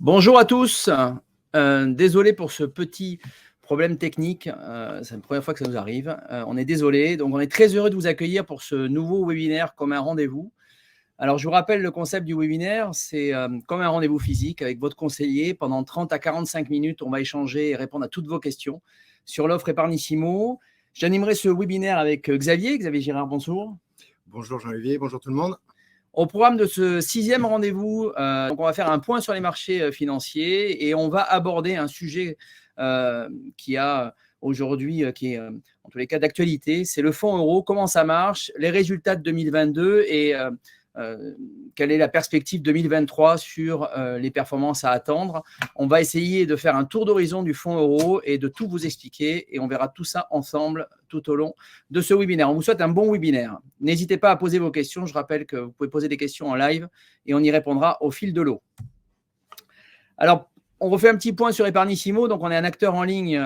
Bonjour à tous. Désolé pour ce petit problème technique. C'est la première fois que ça nous arrive. On est désolé. Donc, on est très heureux de vous accueillir pour ce nouveau webinaire comme un rendez-vous. Alors, je vous rappelle le concept du webinaire. C'est comme un rendez-vous physique avec votre conseiller. Pendant 30 à 45 minutes, on va échanger et répondre à toutes vos questions sur l'offre Épargnissimo. J'animerai ce webinaire avec Xavier Girard, bonjour. Bonjour Jean-Olivier, bonjour tout le monde. Au programme de ce 6e rendez-vous, donc on va faire un point sur les marchés financiers et on va aborder un sujet qui a aujourd'hui, qui est en tous les cas d'actualité, c'est le fonds euro, comment ça marche, les résultats de 2022 et quelle est la perspective 2023 sur les performances à attendre. On va essayer de faire un tour d'horizon du fonds euro et de tout vous expliquer et on verra tout ça ensemble tout au long de ce webinaire. On vous souhaite un bon webinaire. N'hésitez pas à poser vos questions. Je rappelle que vous pouvez poser des questions en live et on y répondra au fil de l'eau. Alors, on refait un petit point sur Épargnissimo. Donc, on est un acteur en ligne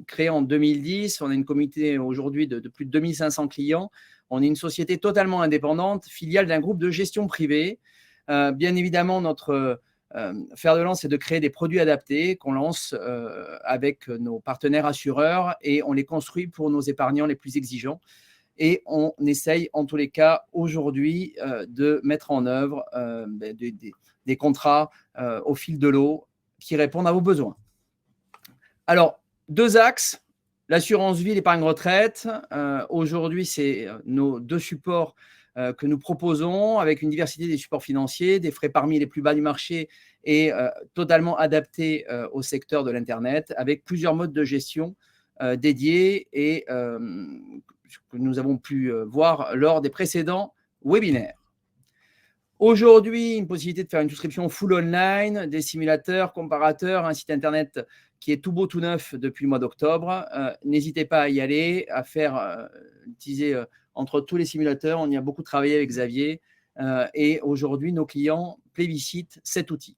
créé en 2010. On a une communauté aujourd'hui de plus de 2500 clients. On est une société totalement indépendante, filiale d'un groupe de gestion privée. Bien évidemment, notre fer de lance, c'est de créer des produits adaptés qu'on lance avec nos partenaires assureurs et on les construit pour nos épargnants les plus exigeants. Et on essaye, en tous les cas, aujourd'hui, de mettre en œuvre des contrats au fil de l'eau qui répondent à vos besoins. Alors, 2 axes, l'assurance vie, l'épargne retraite. Aujourd'hui, c'est nos 2 supports que nous proposons avec une diversité des supports financiers, des frais parmi les plus bas du marché et totalement adaptés au secteur de l'Internet avec plusieurs modes de gestion dédiés et que nous avons pu voir lors des précédents webinaires. Aujourd'hui, une possibilité de faire une souscription full online, des simulateurs, comparateurs, un site internet qui est tout beau, tout neuf depuis le mois d'octobre. N'hésitez pas à y aller, à faire utiliser entre tous les simulateurs. On y a beaucoup travaillé avec Xavier et aujourd'hui, nos clients plébiscitent cet outil.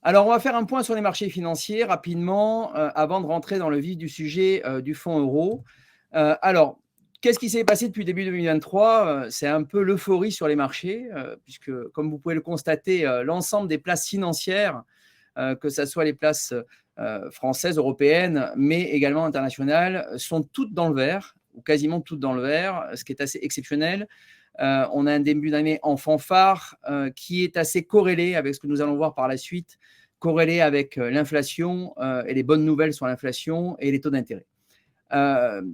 Alors, on va faire un point sur les marchés financiers rapidement avant de rentrer dans le vif du sujet du fonds euro. Alors, qu'est-ce qui s'est passé depuis début 2023 ? C'est un peu l'euphorie sur les marchés, puisque, comme vous pouvez le constater, l'ensemble des places financières, que ce soit les places françaises, européennes, mais également internationales, sont toutes dans le vert, ou quasiment toutes dans le vert, ce qui est assez exceptionnel. On a un début d'année en fanfare qui est assez corrélé avec ce que nous allons voir par la suite, corrélé avec l'inflation et les bonnes nouvelles sur l'inflation et les taux d'intérêt.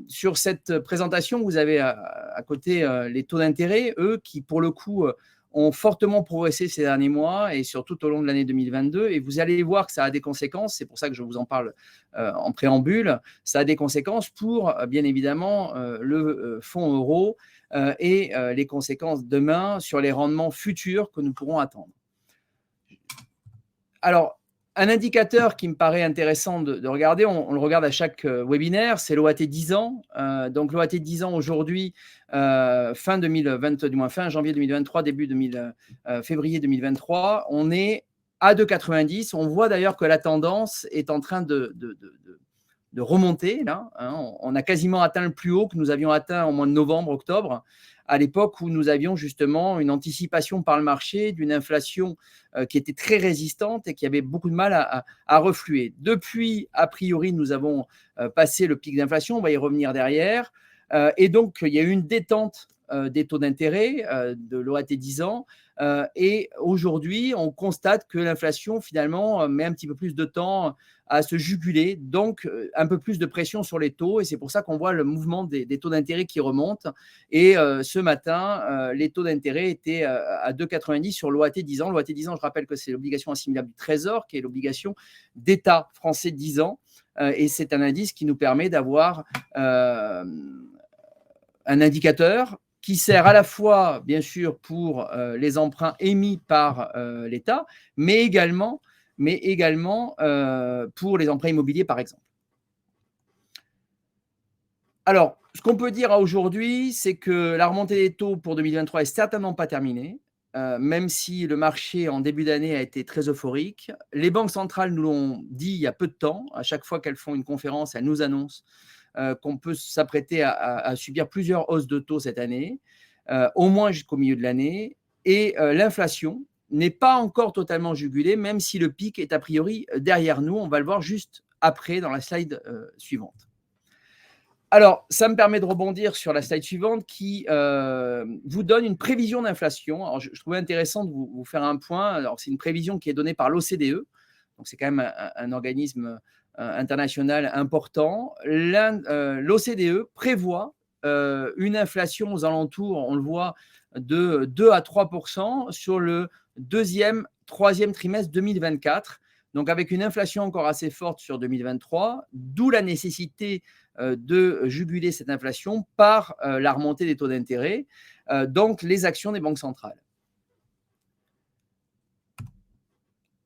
Sur cette présentation, vous avez à côté les taux d'intérêt, eux, qui pour le coup ont fortement progressé ces derniers mois et sur tout au long de l'année 2022. Et vous allez voir que ça a des conséquences, c'est pour ça que je vous en parle en préambule, ça a des conséquences pour, bien évidemment, le fonds euro et les conséquences demain sur les rendements futurs que nous pourrons attendre. Alors, un indicateur qui me paraît intéressant de regarder, on le regarde à chaque webinaire, c'est l'OAT 10 ans. Donc, l'OAT 10 ans aujourd'hui, fin janvier 2023, février 2023, on est à 2,90. On voit d'ailleurs que la tendance est en train de remonter. Là, hein. On a quasiment atteint le plus haut que nous avions atteint au mois de novembre, octobre, à l'époque où nous avions justement une anticipation par le marché d'une inflation qui était très résistante et qui avait beaucoup de mal à refluer. Depuis, a priori, nous avons passé le pic d'inflation, on va y revenir derrière. Et donc, il y a eu une détente des taux d'intérêt de l'OAT 10 ans. Et aujourd'hui, on constate que l'inflation, finalement, met un petit peu plus de temps à se juguler, donc un peu plus de pression sur les taux. Et c'est pour ça qu'on voit le mouvement des taux d'intérêt qui remontent. Et ce matin, les taux d'intérêt étaient à 2,90 sur l'OAT 10 ans. L'OAT 10 ans, je rappelle que c'est l'obligation assimilable du Trésor, qui est l'obligation d'État français 10 ans. Et c'est un indice qui nous permet d'avoir un indicateur qui sert à la fois, bien sûr, pour les emprunts émis par l'État, mais également pour les emprunts immobiliers, par exemple. Alors, ce qu'on peut dire aujourd'hui, c'est que la remontée des taux pour 2023 est certainement pas terminée, même si le marché en début d'année a été très euphorique. Les banques centrales nous l'ont dit il y a peu de temps. À chaque fois qu'elles font une conférence, elles nous annoncent qu'on peut s'apprêter à subir plusieurs hausses de taux cette année, au moins jusqu'au milieu de l'année. Et l'inflation n'est pas encore totalement jugulé, même si le pic est a priori derrière nous. On va le voir juste après dans la slide suivante. Alors, ça me permet de rebondir sur la slide suivante qui vous donne une prévision d'inflation. Alors, je trouvais intéressant de vous faire un point. Alors, c'est une prévision qui est donnée par l'OCDE. Donc, c'est quand même un organisme international important. L'OCDE prévoit une inflation aux alentours, on le voit, de 2 à 3% sur le troisième trimestre 2024. Donc, avec une inflation encore assez forte sur 2023, d'où la nécessité de juguler cette inflation par la remontée des taux d'intérêt, donc les actions des banques centrales.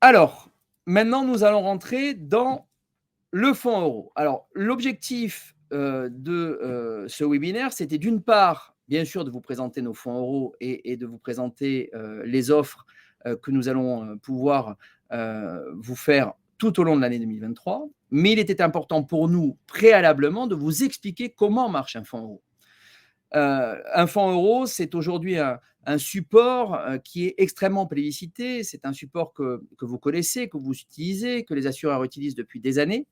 Alors, maintenant, nous allons rentrer dans le fonds euro. Alors, l'objectif de ce webinaire, c'était d'une part, bien sûr, de vous présenter nos fonds euros et de vous présenter les offres que nous allons pouvoir vous faire tout au long de l'année 2023. Mais il était important pour nous, préalablement, de vous expliquer comment marche un fonds euro. Un fonds euro, c'est aujourd'hui un support qui est extrêmement plébiscité. C'est un support que vous connaissez, que vous utilisez, que les assureurs utilisent depuis des années.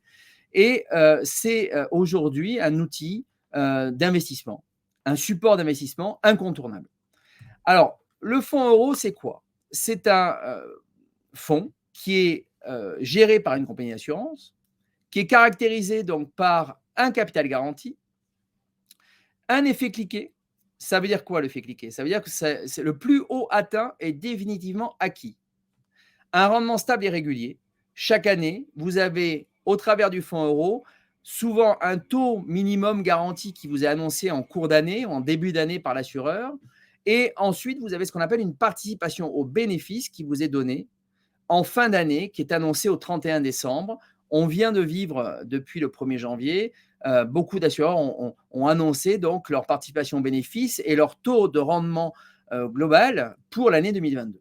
Et c'est aujourd'hui un outil d'investissement, un support d'investissement incontournable. Alors, le fonds euro, c'est quoi? C'est un fonds qui est géré par une compagnie d'assurance, qui est caractérisé donc par un capital garanti, un effet cliqué. Ça veut dire quoi l'effet cliqué? Ça veut dire que c'est le plus haut atteint est définitivement acquis. Un rendement stable et régulier. Chaque année, vous avez, au travers du fonds euro, souvent un taux minimum garanti qui vous est annoncé en cours d'année ou en début d'année par l'assureur. Et ensuite, vous avez ce qu'on appelle une participation au bénéfice qui vous est donnée en fin d'année, qui est annoncée au 31 décembre. On vient de vivre depuis le 1er janvier. Beaucoup d'assureurs ont annoncé donc leur participation au bénéfice et leur taux de rendement global pour l'année 2022.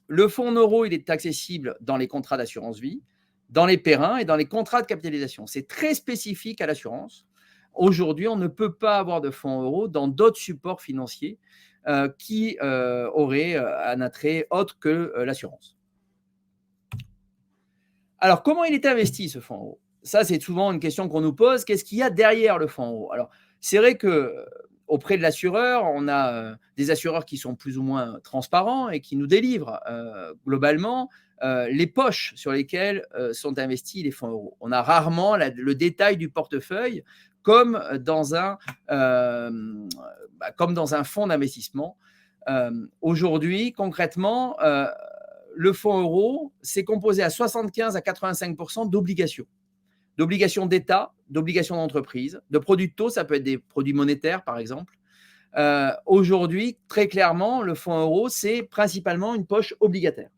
Le fonds euro, il est accessible dans les contrats d'assurance vie, dans les périns et dans les contrats de capitalisation. C'est très spécifique à l'assurance. Aujourd'hui, on ne peut pas avoir de fonds euro dans d'autres supports financiers qui auraient un attrait autre que l'assurance. Alors, comment il est investi, ce fonds euro? Ça, c'est souvent une question qu'on nous pose. Qu'est-ce qu'il y a derrière le fonds euro? Alors, c'est vrai qu'auprès de l'assureur, on a des assureurs qui sont plus ou moins transparents et qui nous délivrent globalement les poches sur lesquelles sont investis les fonds euros. On a rarement le détail du portefeuille comme dans un fonds d'investissement. Aujourd'hui, concrètement, le fonds euro, c'est composé à 75 à 85% d'obligations. D'obligations d'État, d'obligations d'entreprise, de produits de taux, ça peut être des produits monétaires par exemple. Aujourd'hui, très clairement, le fonds euro, c'est principalement une poche obligataire.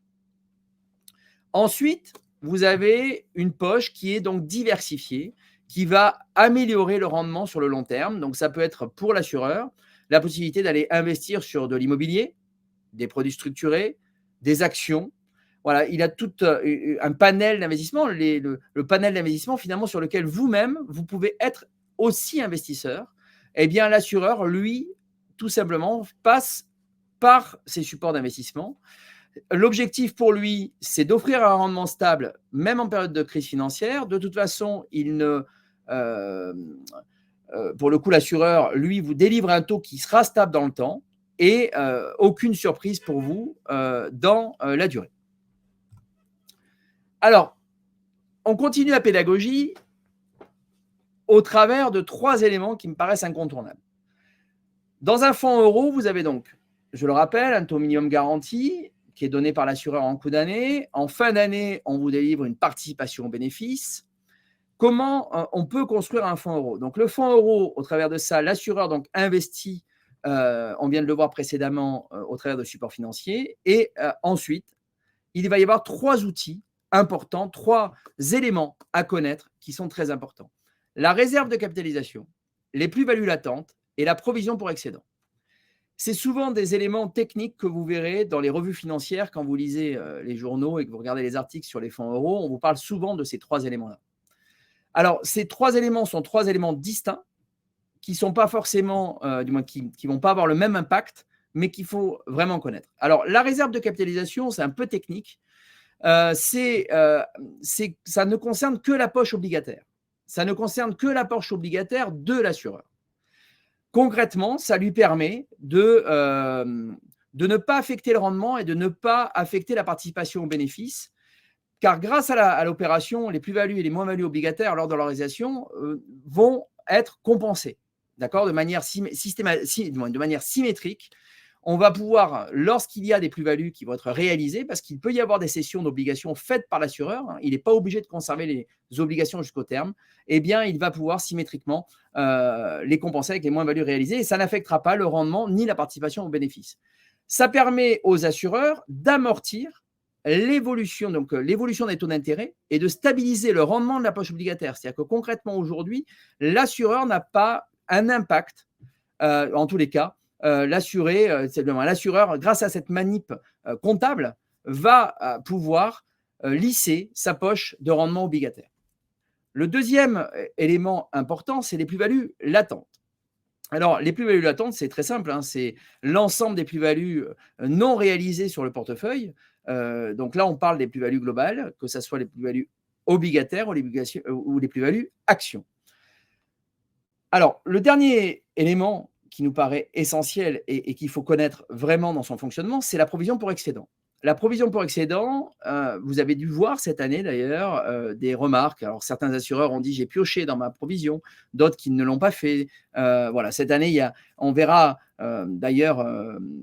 Ensuite, vous avez une poche qui est donc diversifiée, qui va améliorer le rendement sur le long terme. Donc, ça peut être pour l'assureur la possibilité d'aller investir sur de l'immobilier, des produits structurés, des actions. Voilà, il a tout un panel d'investissement, le panel d'investissement finalement sur lequel vous-même, vous pouvez être aussi investisseur. Eh bien, l'assureur, lui, tout simplement, passe par ses supports d'investissement. L'objectif pour lui, c'est d'offrir un rendement stable, même en période de crise financière. De toute façon, pour le coup, l'assureur, lui, vous délivre un taux qui sera stable dans le temps et aucune surprise pour vous dans la durée. Alors, on continue la pédagogie au travers de 3 éléments qui me paraissent incontournables. Dans un fonds euro, vous avez donc, je le rappelle, un taux minimum garanti qui est donné par l'assureur en cours d'année. En fin d'année, on vous délivre une participation au bénéfice. Comment on peut construire un fonds euro? Donc, le fonds euro, au travers de ça, l'assureur donc investit, on vient de le voir précédemment, au travers de supports financiers. Et ensuite, il va y avoir 3 outils importants, 3 éléments à connaître qui sont très importants. La réserve de capitalisation, les plus-values latentes et la provision pour excédent. C'est souvent des éléments techniques que vous verrez dans les revues financières quand vous lisez les journaux et que vous regardez les articles sur les fonds euros. On vous parle souvent de ces 3 éléments-là. Alors, ces 3 éléments sont 3 éléments distincts qui ne sont pas forcément, du moins qui ne vont pas avoir le même impact mais qu'il faut vraiment connaître. Alors, la réserve de capitalisation, c'est un peu technique. Ça ne concerne que la poche obligataire. Ça ne concerne que la poche obligataire de l'assureur. Concrètement, ça lui permet de ne pas affecter le rendement et de ne pas affecter la participation aux bénéfices, car grâce à l'opération, les plus-values et les moins-values obligataires lors de leur réalisation vont être compensées, d'accord, de manière symétrique. On va pouvoir, lorsqu'il y a des plus-values qui vont être réalisées, parce qu'il peut y avoir des cessions d'obligations faites par l'assureur, il n'est pas obligé de conserver les obligations jusqu'au terme, eh bien, il va pouvoir symétriquement les compenser avec les moins-values réalisées et ça n'affectera pas le rendement ni la participation aux bénéfices. Ça permet aux assureurs d'amortir l'évolution des taux d'intérêt et de stabiliser le rendement de la poche obligataire. C'est-à-dire que concrètement, aujourd'hui, l'assureur n'a pas un impact, en tous les cas, l'assureur, grâce à cette manip comptable, va pouvoir lisser sa poche de rendement obligataire. Le deuxième élément important, c'est les plus-values latentes. Alors, les plus-values latentes, c'est très simple, c'est l'ensemble des plus-values non réalisées sur le portefeuille. Donc là, on parle des plus-values globales, que ce soit les plus-values obligataires ou les plus-values actions. Alors, le dernier élément qui nous paraît essentiel et qu'il faut connaître vraiment dans son fonctionnement, c'est la provision pour excédent. La provision pour excédent, vous avez dû voir cette année d'ailleurs des remarques. Alors, certains assureurs ont dit « j'ai pioché dans ma provision », d'autres qui ne l'ont pas fait. Voilà, cette année, on verra d'ailleurs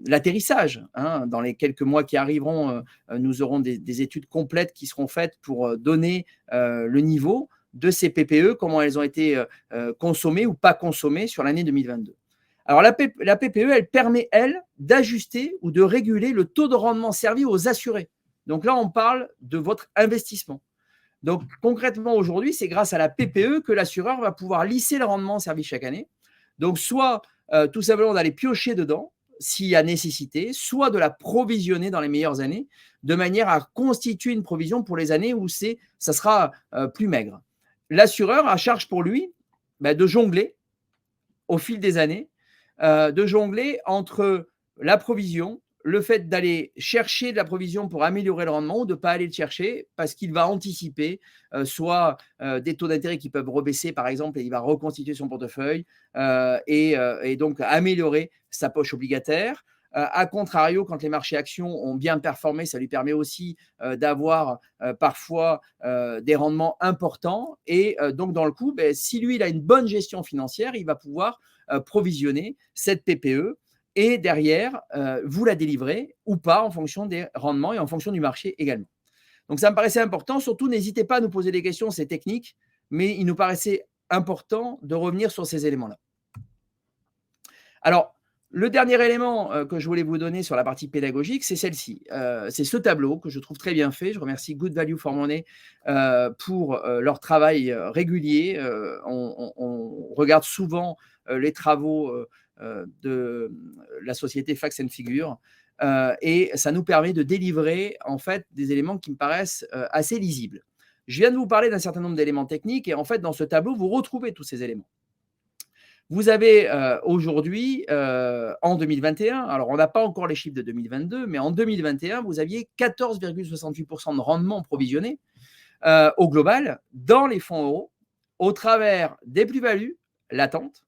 l'atterrissage. Dans les quelques mois qui arriveront, nous aurons des études complètes qui seront faites pour donner le niveau de ces PPE, comment elles ont été consommées ou pas consommées sur l'année 2022. Alors, la PPE, elle permet, elle, d'ajuster ou de réguler le taux de rendement servi aux assurés. Donc là, on parle de votre investissement. Donc, concrètement, aujourd'hui, c'est grâce à la PPE que l'assureur va pouvoir lisser le rendement servi chaque année. Donc, soit tout simplement d'aller piocher dedans, s'il y a nécessité, soit de la provisionner dans les meilleures années, de manière à constituer une provision pour les années où ça sera plus maigre. L'assureur a charge pour lui de jongler au fil des années, de jongler entre la provision, le fait d'aller chercher de la provision pour améliorer le rendement ou de ne pas aller le chercher parce qu'il va anticiper soit des taux d'intérêt qui peuvent rebaisser, par exemple, et il va reconstituer son portefeuille et donc améliorer sa poche obligataire. A contrario, quand les marchés actions ont bien performé, ça lui permet aussi d'avoir parfois des rendements importants. Et donc, dans le coup, si lui, il a une bonne gestion financière, il va pouvoir provisionner cette PPE et derrière, vous la délivrez ou pas en fonction des rendements et en fonction du marché également. Donc, ça me paraissait important. Surtout, n'hésitez pas à nous poser des questions, c'est technique, mais il nous paraissait important de revenir sur ces éléments-là. Alors, le dernier élément que je voulais vous donner sur la partie pédagogique, c'est celle-ci. C'est ce tableau que je trouve très bien fait. Je remercie Good Value for Money pour leur travail régulier. On regarde souvent les travaux de la société Facts and Figures et ça nous permet de délivrer en fait des éléments qui me paraissent assez lisibles. Je viens de vous parler d'un certain nombre d'éléments techniques et en fait, dans ce tableau, vous retrouvez tous ces éléments. Vous avez aujourd'hui, en 2021, alors on n'a pas encore les chiffres de 2022, mais en 2021, vous aviez 14,68% de rendement provisionné au global dans les fonds euros au travers des plus-values latentes,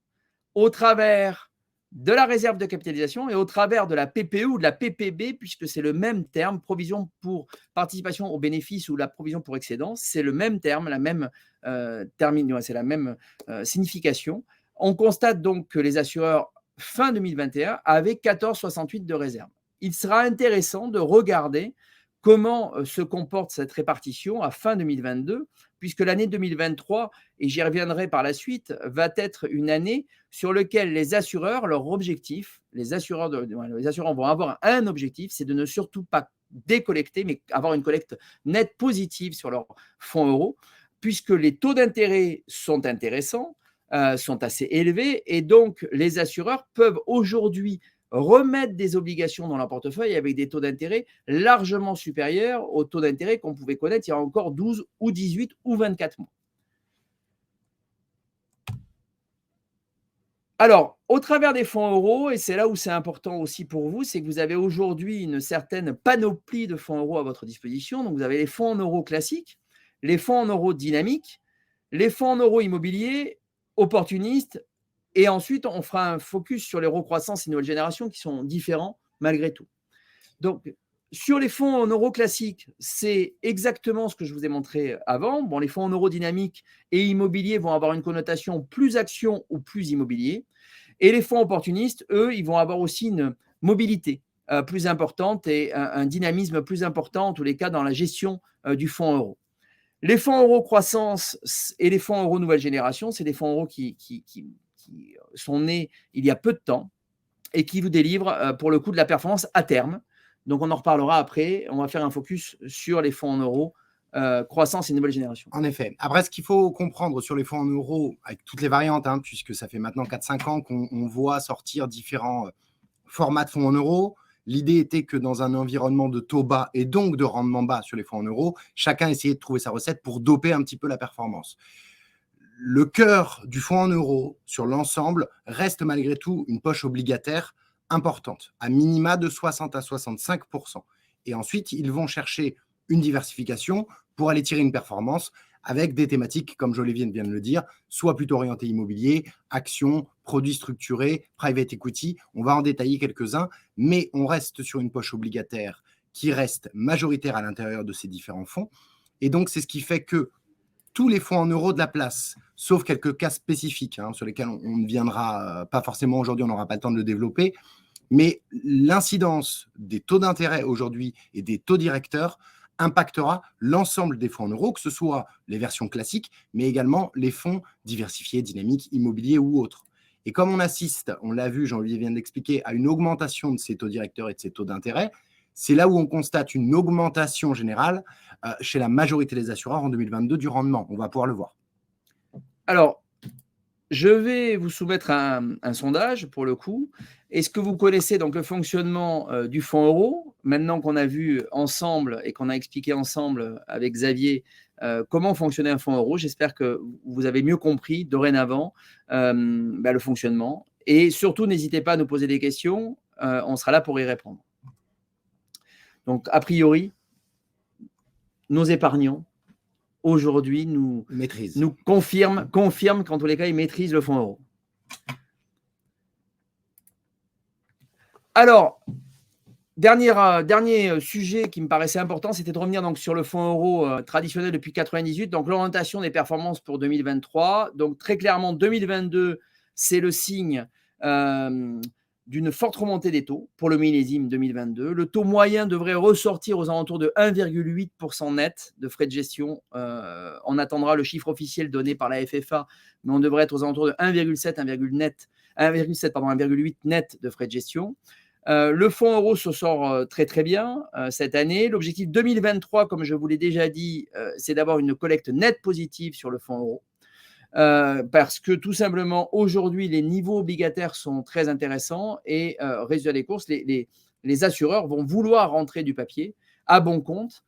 au travers de la réserve de capitalisation et au travers de la PPE ou de la PPB, puisque c'est le même terme, provision pour participation aux bénéfices ou la provision pour excédent, c'est le même terme, la même c'est la même signification. On constate donc que les assureurs, fin 2021, avaient 14,68 de réserve. Il sera intéressant de regarder comment se comporte cette répartition à fin 2022, puisque l'année 2023, et j'y reviendrai par la suite, va être une année sur laquelle les assureurs, leur objectif, les assureurs vont avoir un objectif, c'est de ne surtout pas décollecter, mais avoir une collecte nette positive sur leurs fonds euros, puisque les taux d'intérêt sont intéressants, sont assez élevés et donc les assureurs peuvent aujourd'hui remettre des obligations dans leur portefeuille avec des taux d'intérêt largement supérieurs aux taux d'intérêt qu'on pouvait connaître il y a encore 12 ou 18 ou 24 mois. Alors, au travers des fonds euros, et c'est là où c'est important aussi pour vous, c'est que vous avez aujourd'hui une certaine panoplie de fonds euros à votre disposition. Donc, vous avez les fonds en euros classiques, les fonds en euros dynamiques, les fonds en euros immobiliers, opportunistes, et ensuite, on fera un focus sur les recroissances et nouvelles générations qui sont différents malgré tout. Donc, sur les fonds en euros classiques, c'est exactement ce que je vous ai montré avant. Bon, les fonds en euros dynamiques et immobiliers vont avoir une connotation plus action ou plus immobilier. Et les fonds opportunistes, eux, ils vont avoir aussi une mobilité plus importante et un dynamisme plus important, en tous les cas, dans la gestion du fonds euro. Les fonds euro croissance et les fonds euro nouvelle génération, c'est des fonds euro qui sont nés il y a peu de temps et qui vous délivrent pour le coup de la performance à terme. Donc, on en reparlera après. On va faire un focus sur les fonds en euros, croissance et nouvelle génération. En effet. Après, ce qu'il faut comprendre sur les fonds en euros, avec toutes les variantes, puisque ça fait maintenant 4-5 ans qu'on voit sortir différents formats de fonds en euros, l'idée était que dans un environnement de taux bas et donc de rendement bas sur les fonds en euros, chacun essayait de trouver sa recette pour doper un petit peu la performance. Le cœur du fonds en euros sur l'ensemble reste malgré tout une poche obligataire importante, à minima de 60 à 65%. Et ensuite, ils vont chercher une diversification pour aller tirer une performance avec des thématiques, comme Olivier vient de le dire, soit plutôt orientées immobilier, actions, produits structurés, private equity. On va en détailler quelques-uns, mais on reste sur une poche obligataire qui reste majoritaire à l'intérieur de ces différents fonds. Et donc, c'est ce qui fait que tous les fonds en euros de la place, sauf quelques cas spécifiques sur lesquels on ne viendra pas forcément aujourd'hui, on n'aura pas le temps de le développer, mais l'incidence des taux d'intérêt aujourd'hui et des taux directeurs impactera l'ensemble des fonds en euros, que ce soit les versions classiques, mais également les fonds diversifiés, dynamiques, immobiliers ou autres. Et comme on assiste, on l'a vu, Jean-Olivier vient de l'expliquer, à une augmentation de ces taux directeurs et de ces taux d'intérêt, c'est là où on constate une augmentation générale chez la majorité des assureurs en 2022 du rendement. On va pouvoir le voir. Alors, je vais vous soumettre un sondage pour le coup. Est-ce que vous connaissez donc le fonctionnement du fonds euro? Maintenant qu'on a vu ensemble et qu'on a expliqué ensemble avec Xavier comment fonctionnait un fonds euro, j'espère que vous avez mieux compris dorénavant le fonctionnement. Et surtout, n'hésitez pas à nous poser des questions. On sera là pour y répondre. Donc, a priori, nos épargnants, aujourd'hui, nous confirment qu'en tous les cas, ils maîtrisent le fonds euro. Alors, dernier sujet qui me paraissait important, c'était de revenir donc sur le fonds euro traditionnel depuis 1998, donc l'orientation des performances pour 2023. Donc, très clairement, 2022, c'est le signe d'une forte remontée des taux pour le millésime 2022. Le taux moyen devrait ressortir aux alentours de 1,8% net de frais de gestion. On attendra le chiffre officiel donné par la FFA, mais on devrait être aux alentours de 1,8 net de frais de gestion. Le fonds euro se sort très très bien cette année. L'objectif 2023, comme je vous l'ai déjà dit, c'est d'avoir une collecte nette positive sur le fonds euro. Parce que tout simplement, aujourd'hui, les niveaux obligataires sont très intéressants et résultat des courses, les assureurs vont vouloir rentrer du papier à bon compte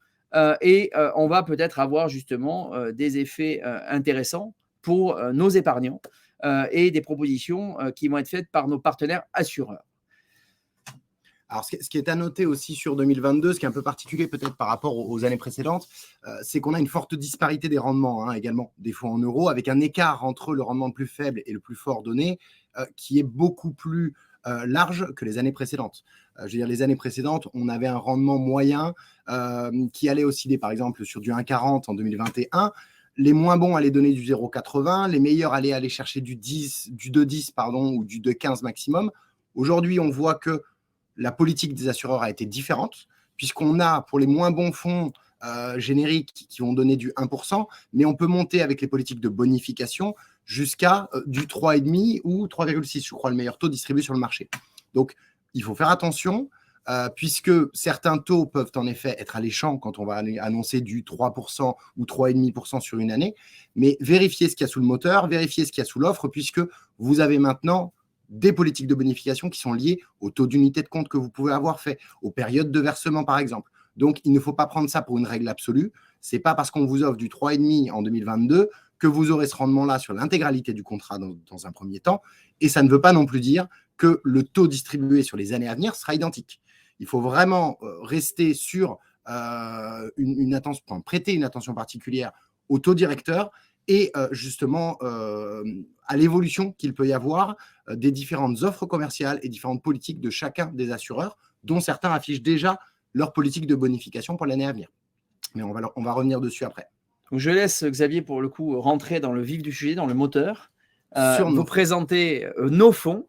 et on va peut-être avoir justement des effets intéressants pour nos épargnants et des propositions qui vont être faites par nos partenaires assureurs. Alors, ce qui est à noter aussi sur 2022, ce qui est un peu particulier peut-être par rapport aux années précédentes, c'est qu'on a une forte disparité des rendements également des fonds en euros, avec un écart entre le rendement le plus faible et le plus fort donné qui est beaucoup plus large que les années précédentes. Je veux dire, les années précédentes, on avait un rendement moyen qui allait osciller par exemple sur du 1,40 en 2021. Les moins bons allaient donner du 0,80, les meilleurs allaient aller chercher du 2,10 ou du 2,15 maximum. Aujourd'hui, on voit que la politique des assureurs a été différente, puisqu'on a pour les moins bons fonds génériques qui vont donner du 1%, mais on peut monter avec les politiques de bonification jusqu'à du 3,5 ou 3,6, je crois, le meilleur taux distribué sur le marché. Donc, il faut faire attention, puisque certains taux peuvent en effet être alléchants quand on va annoncer du 3% ou 3,5% sur une année, mais vérifiez ce qu'il y a sous le moteur, vérifiez ce qu'il y a sous l'offre, puisque vous avez maintenant des politiques de bonification qui sont liées au taux d'unité de compte que vous pouvez avoir fait, aux périodes de versement par exemple. Donc, il ne faut pas prendre ça pour une règle absolue. Ce n'est pas parce qu'on vous offre du 3,5 en 2022 que vous aurez ce rendement-là sur l'intégralité du contrat dans un premier temps. Et ça ne veut pas non plus dire que le taux distribué sur les années à venir sera identique. Il faut vraiment rester sur prêter une attention particulière au taux directeur et justement à l'évolution qu'il peut y avoir des différentes offres commerciales et différentes politiques de chacun des assureurs, dont certains affichent déjà leur politique de bonification pour l'année à venir. Mais on va revenir dessus après. Donc je laisse Xavier, pour le coup, rentrer dans le vif du sujet, dans le moteur, vous présenter nos fonds,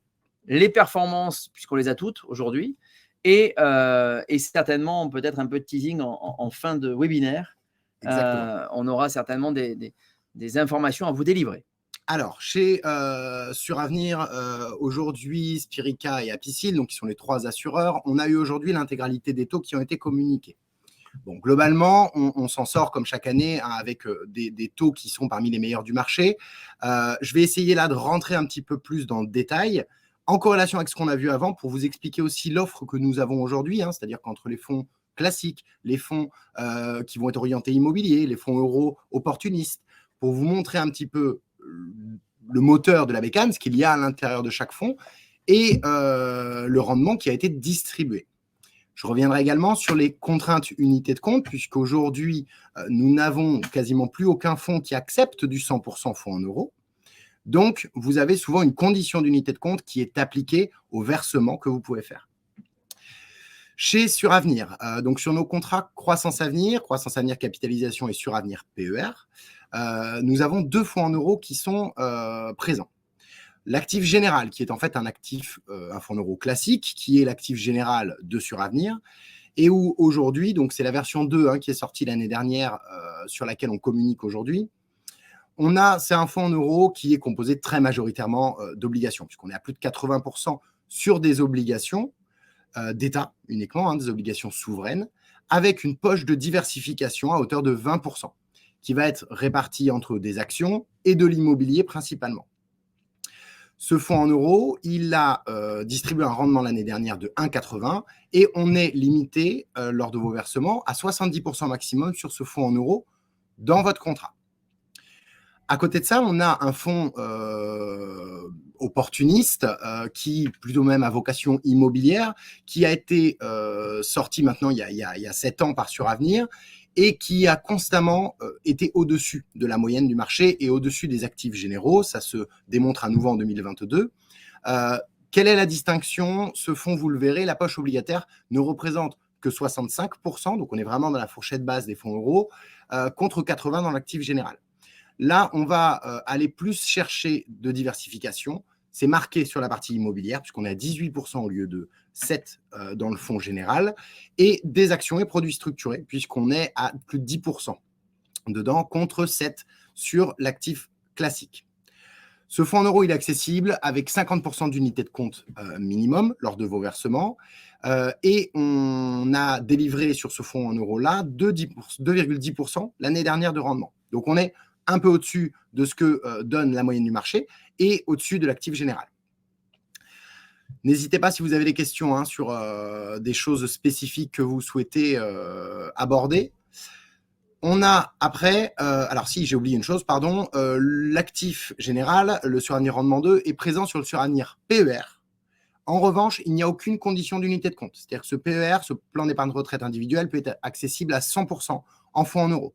les performances, puisqu'on les a toutes aujourd'hui, et certainement peut-être un peu de teasing en fin de webinaire. On aura certainement des informations à vous délivrer. Alors, chez Suravenir, aujourd'hui, Spirica et Apicil, donc qui sont les 3 assureurs, on a eu aujourd'hui l'intégralité des taux qui ont été communiqués. Bon, globalement, on s'en sort comme chaque année avec des taux qui sont parmi les meilleurs du marché. Je vais essayer là de rentrer un petit peu plus dans le détail, en corrélation avec ce qu'on a vu avant, pour vous expliquer aussi l'offre que nous avons aujourd'hui, c'est-à-dire qu'entre les fonds classiques, les fonds qui vont être orientés immobilier, les fonds euros opportunistes, pour vous montrer un petit peu le moteur de la bécane, ce qu'il y a à l'intérieur de chaque fonds, et le rendement qui a été distribué. Je reviendrai également sur les contraintes unités de compte, puisqu'aujourd'hui, nous n'avons quasiment plus aucun fonds qui accepte du 100% fonds en euros. Donc, vous avez souvent une condition d'unité de compte qui est appliquée au versement que vous pouvez faire. Chez Suravenir, donc sur nos contrats Croissance Avenir Capitalisation et Suravenir PER, nous avons 2 fonds en euros qui sont présents. L'actif général, qui est en fait un fonds en euros classique, qui est l'actif général de Suravenir, et où aujourd'hui, donc c'est la version 2 qui est sortie l'année dernière, sur laquelle on communique aujourd'hui. C'est un fonds en euros qui est composé très majoritairement d'obligations, puisqu'on est à plus de 80% sur des obligations d'État uniquement, des obligations souveraines, avec une poche de diversification à hauteur de 20%, qui va être répartie entre des actions et de l'immobilier principalement. Ce fonds en euros, il a distribué un rendement l'année dernière de 1,80 et on est limité lors de vos versements à 70% maximum sur ce fonds en euros dans votre contrat. À côté de ça, on a un fonds opportuniste qui, plutôt même à vocation immobilière, qui a été sorti maintenant il y a 7 ans par Suravenir et qui a constamment été au-dessus de la moyenne du marché et au-dessus des actifs généraux. Ça se démontre à nouveau en 2022. Quelle est la distinction? Ce fonds, vous le verrez, la poche obligataire ne représente que 65%, donc on est vraiment dans la fourchette basse des fonds euros, contre 80% dans l'actif général. Là, on va aller plus chercher de diversification. C'est marqué sur la partie immobilière, puisqu'on est à 18% au lieu de 7% dans le fonds général, et des actions et produits structurés, puisqu'on est à plus de 10% dedans, contre 7% sur l'actif classique. Ce fonds en euros, il est accessible avec 50% d'unités de compte minimum lors de vos versements, et on a délivré sur ce fonds en euros-là 2,10% l'année dernière de rendement. Donc, on est un peu au-dessus de ce que donne la moyenne du marché et au-dessus de l'actif général. N'hésitez pas si vous avez des questions sur des choses spécifiques que vous souhaitez aborder. On a après, alors si j'ai oublié une chose, pardon, l'actif général, le Suravenir Rendement 2, est présent sur le Suravenir PER. En revanche, il n'y a aucune condition d'unité de compte. C'est-à-dire que ce PER, ce plan d'épargne retraite individuel, peut être accessible à 100% en fonds en euros,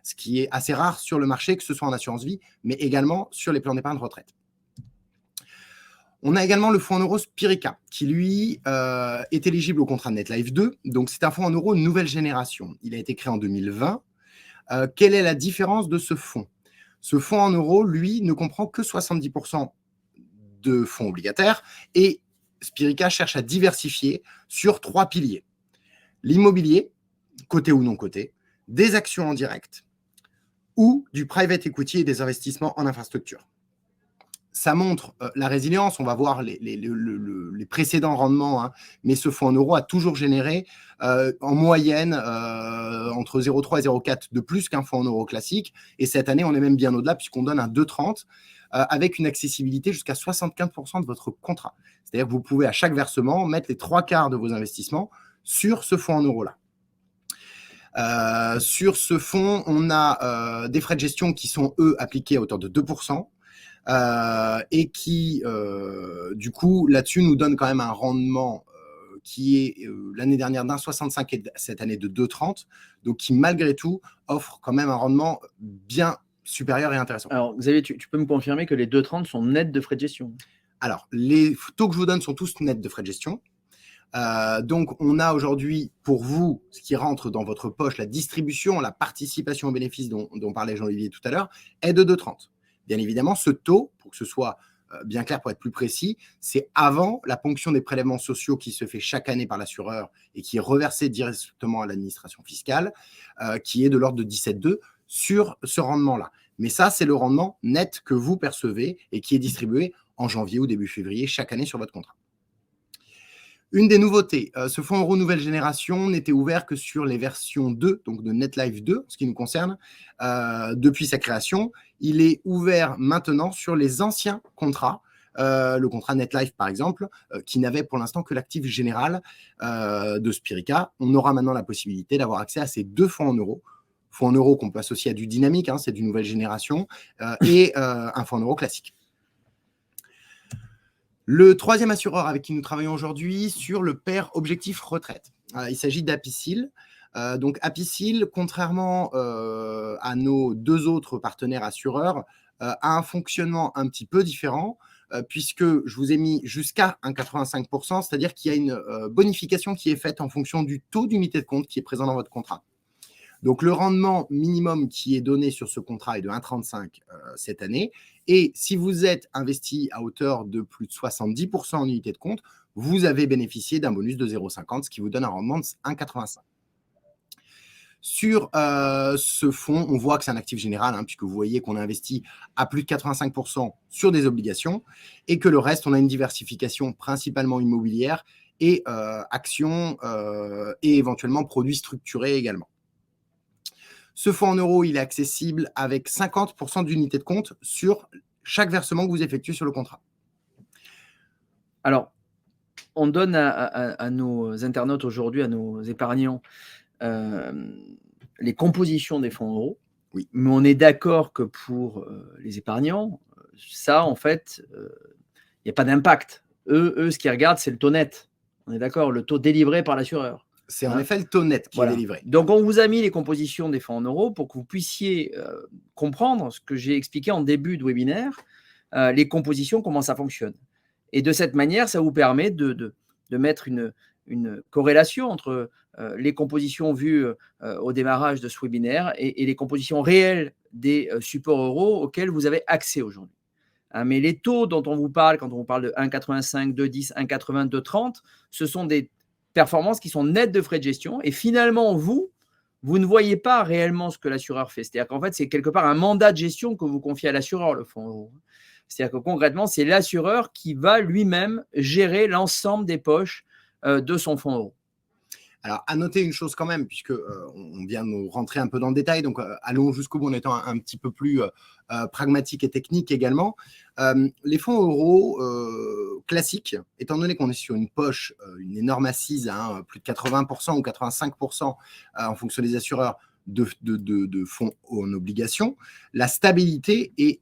ce qui est assez rare sur le marché, que ce soit en assurance vie, mais également sur les plans d'épargne retraite. On a également le fonds en euros Spirica, qui lui est éligible au contrat de NetLife 2. Donc, c'est un fonds en euros nouvelle génération. Il a été créé en 2020. Quelle est la différence de ce fonds? Ce fonds en euros, lui, ne comprend que 70% de fonds obligataires et Spirica cherche à diversifier sur 3 piliers. L'immobilier, coté ou non coté, des actions en direct ou du private equity et des investissements en infrastructure. Ça montre la résilience. On va voir les précédents rendements, mais ce fonds en euros a toujours généré en moyenne entre 0,3 et 0,4 de plus qu'un fonds en euros classique. Et cette année, on est même bien au-delà puisqu'on donne un 2,30 avec une accessibilité jusqu'à 75% de votre contrat. C'est-à-dire que vous pouvez à chaque versement mettre les 3/4 de vos investissements sur ce fonds en euros-là. Sur ce fonds, on a des frais de gestion qui sont, eux, appliqués à hauteur de 2%. Et qui, du coup, là-dessus, nous donne quand même un rendement qui est l'année dernière d'1,65 et cette année de 2,30, donc qui, malgré tout, offre quand même un rendement bien supérieur et intéressant. Alors, Xavier, tu peux me confirmer que les 2,30 sont nets de frais de gestion? Alors, les taux que je vous donne sont tous nets de frais de gestion. Donc, on a aujourd'hui, pour vous, ce qui rentre dans votre poche, la distribution, la participation aux bénéfices dont parlait Jean-Olivier tout à l'heure, est de 2,30. Bien évidemment, ce taux, pour que ce soit bien clair, pour être plus précis, c'est avant la ponction des prélèvements sociaux qui se fait chaque année par l'assureur et qui est reversée directement à l'administration fiscale, qui est de l'ordre de 17,2 sur ce rendement-là. Mais ça, c'est le rendement net que vous percevez et qui est distribué en janvier ou début février chaque année sur votre contrat. Une des nouveautés, ce fonds euro nouvelle génération n'était ouvert que sur les versions 2, donc de NetLife 2, ce qui nous concerne, depuis sa création. Il est ouvert maintenant sur les anciens contrats, le contrat NetLife par exemple, qui n'avait pour l'instant que l'actif général de Spirica. On aura maintenant la possibilité d'avoir accès à ces deux fonds en euros qu'on peut associer à du dynamique, c'est du nouvelle génération, et un fonds en euros classique. Le troisième assureur avec qui nous travaillons aujourd'hui sur le pair objectif retraite. Il s'agit d'Apicil. Donc Apicil, contrairement à nos deux autres partenaires assureurs, a un fonctionnement un petit peu différent, puisque je vous ai mis jusqu'à 1,85%, c'est-à-dire qu'il y a une bonification qui est faite en fonction du taux d'unité de compte qui est présent dans votre contrat. Donc, le rendement minimum qui est donné sur ce contrat est de 1,35 cette année. Et si vous êtes investi à hauteur de plus de 70% en unité de compte, vous avez bénéficié d'un bonus de 0,50, ce qui vous donne un rendement de 1,85. Sur ce fonds, on voit que c'est un actif général, puisque vous voyez qu'on a investi à plus de 85% sur des obligations et que le reste, on a une diversification principalement immobilière et actions et éventuellement produits structurés également. Ce fonds en euros, il est accessible avec 50% d'unités de compte sur chaque versement que vous effectuez sur le contrat. Alors, on donne à nos internautes aujourd'hui, à nos épargnants, les compositions des fonds euros. Oui. Mais on est d'accord que pour les épargnants, ça, en fait, il n'y a pas d'impact. Eux, ce qu'ils regardent, c'est le taux net. On est d'accord, le taux délivré par l'assureur. C'est en effet le taux net qui est délivré. Donc, on vous a mis les compositions des fonds en euros pour que vous puissiez comprendre ce que j'ai expliqué en début de webinaire, les compositions, comment ça fonctionne. Et de cette manière, ça vous permet de mettre une corrélation entre les compositions vues au démarrage de ce webinaire et les compositions réelles des supports euros auxquels vous avez accès aujourd'hui. Mais les taux dont on vous parle, quand on vous parle de 1,85, 2,10, 1,80, 2,30, ce sont des performances qui sont nettes de frais de gestion. Et finalement, vous ne voyez pas réellement ce que l'assureur fait. C'est-à-dire qu'en fait, c'est quelque part un mandat de gestion que vous confiez à l'assureur, le fonds euro. C'est-à-dire que concrètement, c'est l'assureur qui va lui-même gérer l'ensemble des poches de son fonds euro. Alors, à noter une chose quand même, puisque on vient de nous rentrer un peu dans le détail, donc allons jusqu'au bout en étant un petit peu plus pragmatique et technique également. Les fonds euros classiques, étant donné qu'on est sur une poche, une énorme assise, plus de 80% ou 85% en fonction des assureurs de fonds en obligation, la stabilité est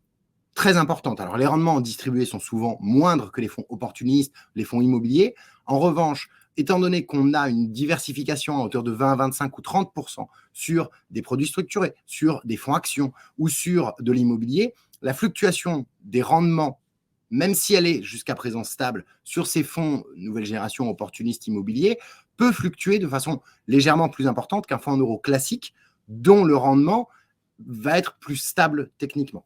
très importante. Alors, les rendements distribués sont souvent moindres que les fonds opportunistes, les fonds immobiliers. En revanche, étant donné qu'on a une diversification à hauteur de 20, 25 ou 30% sur des produits structurés, sur des fonds actions ou sur de l'immobilier, la fluctuation des rendements, même si elle est jusqu'à présent stable sur ces fonds nouvelle génération opportunistes immobiliers, peut fluctuer de façon légèrement plus importante qu'un fonds en euros classique dont le rendement va être plus stable techniquement.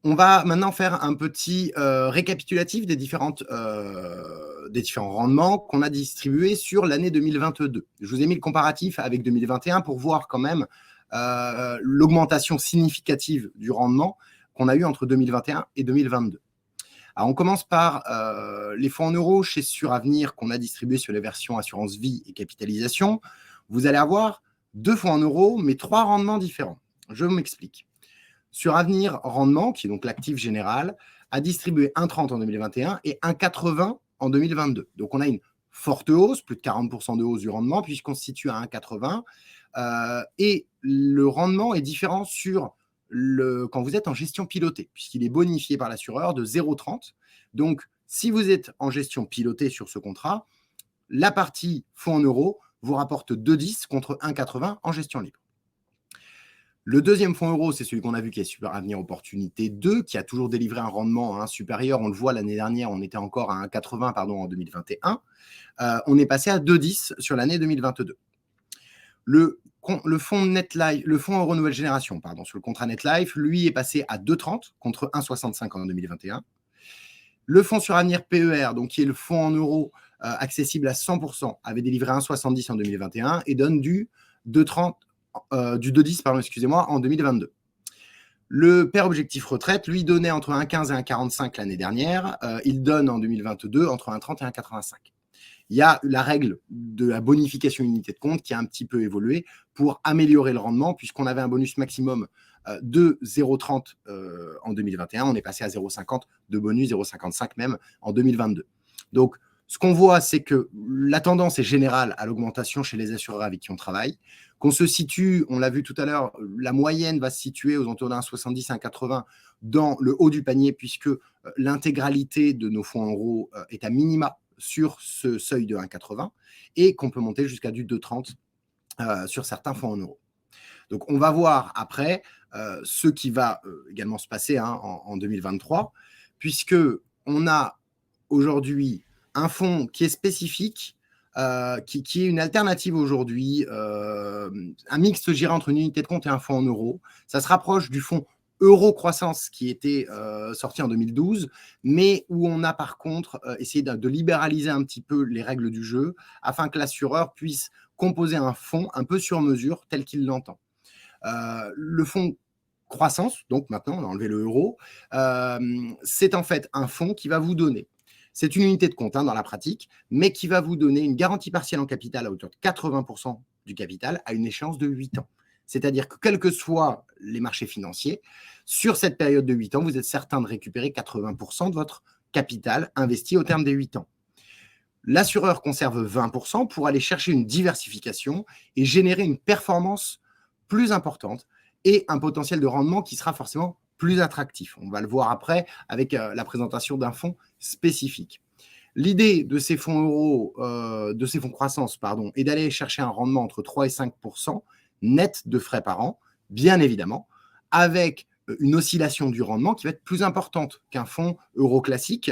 On va maintenant faire un petit récapitulatif des différents rendements qu'on a distribués sur l'année 2022. Je vous ai mis le comparatif avec 2021 pour voir quand même l'augmentation significative du rendement qu'on a eu entre 2021 et 2022. Alors, on commence par les fonds en euros chez Suravenir qu'on a distribués sur les versions assurance vie et capitalisation. Vous allez avoir deux fonds en euros, mais trois rendements différents. Je m'explique. Suravenir Rendement, qui est donc l'actif général, a distribué 1,30 en 2021 et 1,80 en 2022. Donc, on a une forte hausse, plus de 40% de hausse du rendement, puisqu'on se situe à 1,80. Et le rendement est différent quand vous êtes en gestion pilotée, puisqu'il est bonifié par l'assureur de 0,30. Donc, si vous êtes en gestion pilotée sur ce contrat, la partie fonds en euros vous rapporte 2,10 contre 1,80 en gestion libre. Le deuxième fonds euro, c'est celui qu'on a vu qui est Super Avenir Opportunité 2, qui a toujours délivré un rendement supérieur. On le voit l'année dernière, on était encore à 1,80 en 2021. On est passé à 2,10 sur l'année 2022. Le fonds NetLife, le fonds euro nouvelle génération, sur le contrat NetLife, lui est passé à 2,30 contre 1,65 en 2021. Le fonds sur avenir PER, donc qui est le fonds en euros accessible à 100%, avait délivré 1,70 en 2021 et donne du 2,10 en 2022. Le père objectif retraite, lui, donnait entre 1,15 et 1,45 l'année dernière. Il donne en 2022 entre 1,30 et 1,85. Il y a la règle de la bonification unité de compte qui a un petit peu évolué pour améliorer le rendement, puisqu'on avait un bonus maximum de 0,30 en 2021. On est passé à 0,50 de bonus, 0,55 même en 2022. Donc, ce qu'on voit, c'est que la tendance est générale à l'augmentation chez les assureurs avec qui on travaille, qu'on se situe, on l'a vu tout à l'heure, la moyenne va se situer aux alentours d'un 70, un 80 dans le haut du panier, puisque l'intégralité de nos fonds en euros est à minima sur ce seuil de 1,80 et qu'on peut monter jusqu'à du 2,30 sur certains fonds en euros. Donc, on va voir après ce qui va également se passer en 2023, puisque on a aujourd'hui un fonds qui est spécifique, qui est une alternative aujourd'hui, un mixte, je dirais, entre une unité de compte et un fonds en euros. Ça se rapproche du fonds Euro Croissance qui était sorti en 2012, mais où on a par contre essayé de libéraliser un petit peu les règles du jeu afin que l'assureur puisse composer un fonds un peu sur mesure tel qu'il l'entend. Le fonds Croissance, donc maintenant on a enlevé le euro, c'est en fait un fonds qui va vous donner, c'est une unité de compte dans la pratique, mais qui va vous donner une garantie partielle en capital à hauteur de 80% du capital à une échéance de 8 ans. C'est-à-dire que quels que soient les marchés financiers, sur cette période de 8 ans, vous êtes certain de récupérer 80% de votre capital investi au terme des 8 ans. L'assureur conserve 20% pour aller chercher une diversification et générer une performance plus importante et un potentiel de rendement qui sera forcément plus attractif. On va le voir après avec la présentation d'un fonds spécifique. L'idée de ces fonds euros, de ces fonds croissance, est d'aller chercher un rendement entre 3 et 5% net de frais par an, bien évidemment, avec une oscillation du rendement qui va être plus importante qu'un fonds euro classique,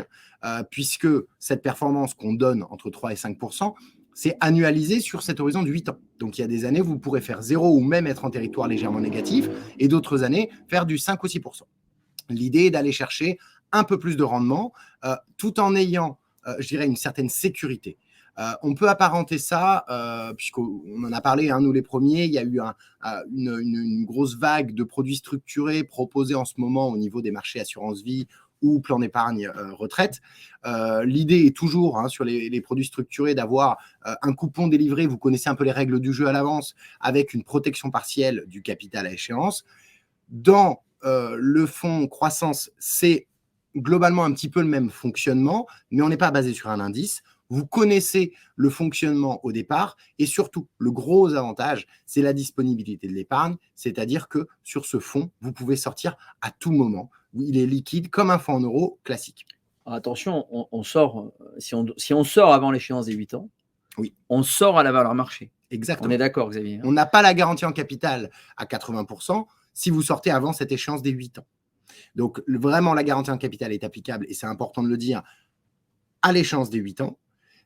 puisque cette performance qu'on donne entre 3 et 5%, c'est annualisé sur cet horizon de 8 ans. Donc, il y a des années, vous pourrez faire 0 ou même être en territoire légèrement négatif, et d'autres années, faire du 5 ou 6%. L'idée est d'aller chercher un peu plus de rendement, tout en ayant, je dirais, une certaine sécurité. On peut apparenter ça, puisqu'on en a parlé, nous les premiers, il y a eu une grosse vague de produits structurés proposés en ce moment au niveau des marchés assurance-vie ou plan d'épargne retraite. L'idée est toujours, sur les produits structurés, d'avoir un coupon délivré, vous connaissez un peu les règles du jeu à l'avance, avec une protection partielle du capital à échéance. Dans le fonds croissance, c'est globalement un petit peu le même fonctionnement, mais on n'est pas basé sur un indice. Vous connaissez le fonctionnement au départ et surtout, le gros avantage, c'est la disponibilité de l'épargne, c'est-à-dire que sur ce fonds, vous pouvez sortir à tout moment. Il est liquide comme un fonds en euros classique. Attention, on sort, si on sort avant l'échéance des 8 ans, oui, on sort à la valeur marché. Exactement. On est d'accord, Xavier. On n'a pas la garantie en capital à 80% si vous sortez avant cette échéance des 8 ans. Donc, vraiment, la garantie en capital est applicable, et c'est important de le dire, à l'échéance des 8 ans.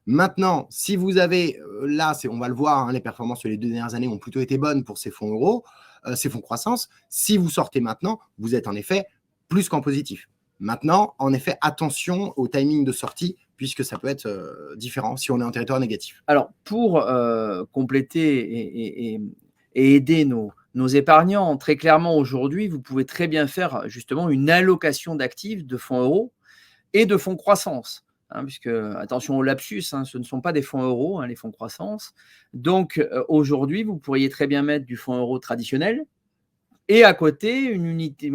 Maintenant, si vous avez, là, on va le voir, les performances sur les 2 dernières années ont plutôt été bonnes pour ces fonds euros, ces fonds croissance. Si vous sortez maintenant, vous êtes en effet plus qu'en positif. Maintenant, en effet, attention au timing de sortie, puisque ça peut être différent si on est en territoire négatif. Alors, pour compléter et aider nos épargnants, très clairement, aujourd'hui, vous pouvez très bien faire justement une allocation d'actifs de fonds euros et de fonds croissance. Puisque, attention au lapsus, ce ne sont pas des fonds euros, les fonds croissance. Donc, aujourd'hui, vous pourriez très bien mettre du fonds euro traditionnel et à côté,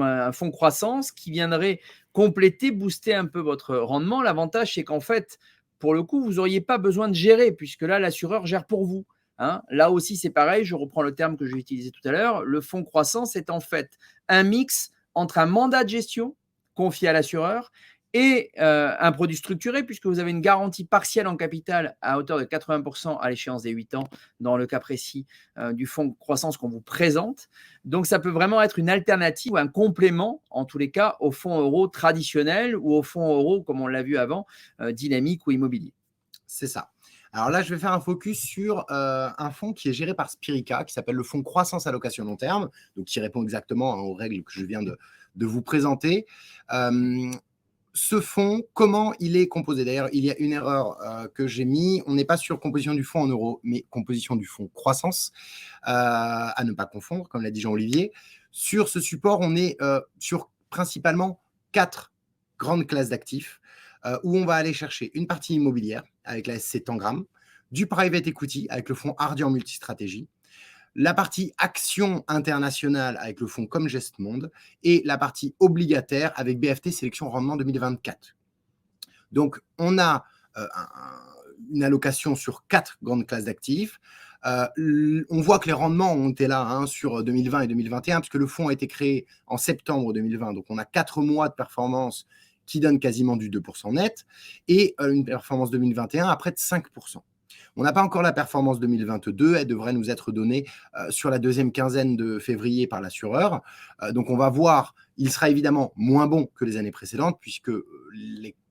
un fonds croissance qui viendrait compléter, booster un peu votre rendement. L'avantage, c'est qu'en fait, pour le coup, vous n'auriez pas besoin de gérer, puisque là, l'assureur gère pour vous. Hein. Là aussi, c'est pareil, je reprends le terme que j'ai utilisé tout à l'heure. Le fonds croissance est en fait un mix entre un mandat de gestion confié à l'assureur et un produit structuré, puisque vous avez une garantie partielle en capital à hauteur de 80% à l'échéance des 8 ans, dans le cas précis du fonds de croissance qu'on vous présente. Donc, ça peut vraiment être une alternative ou un complément, en tous les cas, au fonds euro traditionnel ou au fonds euro, comme on l'a vu avant, dynamique ou immobilier. C'est ça. Alors là, je vais faire un focus sur un fonds qui est géré par Spirica, qui s'appelle le fonds croissance allocation long terme, donc qui répond exactement aux règles que je viens de vous présenter. Ce fonds, comment il est composé? D'ailleurs, il y a une erreur que j'ai mis. On n'est pas sur composition du fonds en euros, mais composition du fonds croissance, à ne pas confondre, comme l'a dit Jean-Olivier. Sur ce support, on est sur principalement 4 grandes classes d'actifs où on va aller chercher une partie immobilière avec la SC Tangram, du private equity avec le fonds Ardian Multistratégie, la partie action internationale avec le fonds Comgest Monde et la partie obligataire avec BFT Sélection Rendement 2024. Donc, on a une allocation sur 4 grandes classes d'actifs. On voit que les rendements ont été là sur 2020 et 2021, puisque le fonds a été créé en septembre 2020. Donc, on a 4 mois de performance qui donnent quasiment du 2% net et une performance 2021 à près de 5%. On n'a pas encore la performance 2022, elle devrait nous être donnée sur la deuxième quinzaine de février par l'assureur. Donc on va voir, il sera évidemment moins bon que les années précédentes puisque